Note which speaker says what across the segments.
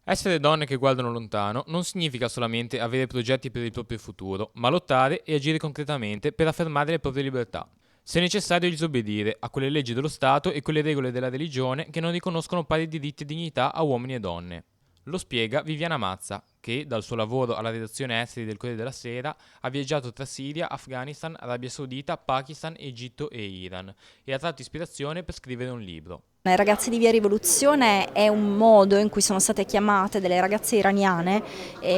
Speaker 1: Essere donne che guardano lontano non significa solamente avere progetti per il proprio futuro, ma lottare e agire concretamente per affermare le proprie libertà. Se necessario disobbedire a quelle leggi dello Stato e quelle regole della religione che non riconoscono pari diritti e dignità a uomini e donne. Lo spiega Viviana Mazza, che dal suo lavoro alla redazione esteri del Corriere della Sera ha viaggiato tra Siria, Afghanistan, Arabia Saudita, Pakistan, Egitto e Iran e ha tratto ispirazione per scrivere un libro.
Speaker 2: Le ragazze di Via Rivoluzione è un modo in cui sono state chiamate delle ragazze iraniane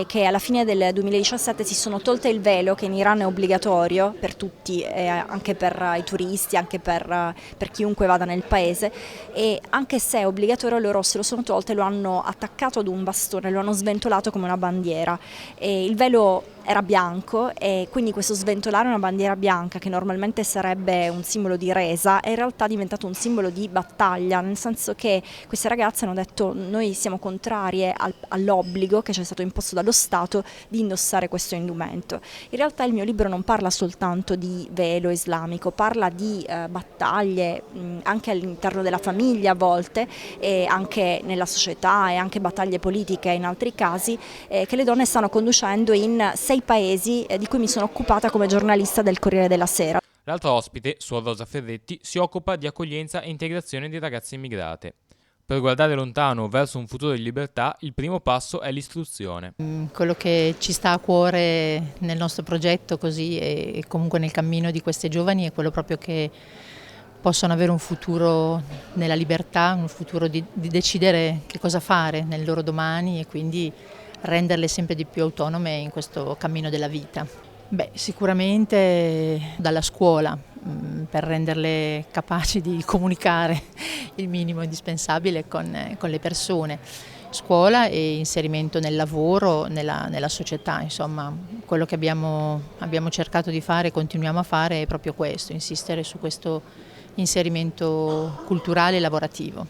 Speaker 2: che alla fine del 2017 si sono tolte il velo che in Iran è obbligatorio per tutti, anche per i turisti, anche per chiunque vada nel paese, e anche se è obbligatorio loro se lo sono tolte, lo hanno attaccato ad un bastone, lo hanno sventolato come una bandiera. E il velo era bianco e quindi questo sventolare una bandiera bianca che normalmente sarebbe un simbolo di resa è in realtà diventato un simbolo di battaglia, nel senso che queste ragazze hanno detto noi siamo contrarie all'obbligo che ci è stato imposto dallo Stato di indossare questo indumento. In realtà il mio libro non parla soltanto di velo islamico, parla di battaglie anche all'interno della famiglia a volte e anche nella società e anche battaglie politiche in altri casi che le donne stanno conducendo in 6 paesi di cui mi sono occupata come giornalista del Corriere della Sera.
Speaker 1: L'altra ospite, Suor Rosa Ferretti, si occupa di accoglienza e integrazione di ragazze immigrate. Per guardare lontano verso un futuro di libertà, il primo passo è l'istruzione.
Speaker 3: Quello che ci sta a cuore nel nostro progetto così e comunque nel cammino di queste giovani è quello proprio che possono avere un futuro nella libertà, un futuro di decidere che cosa fare nel loro domani e quindi renderle sempre di più autonome in questo cammino della vita. Beh, sicuramente dalla scuola, per renderle capaci di comunicare il minimo indispensabile con le persone. Scuola e inserimento nel lavoro, nella società, insomma, quello che abbiamo cercato di fare e continuiamo a fare è proprio questo, insistere su questo inserimento culturale e lavorativo.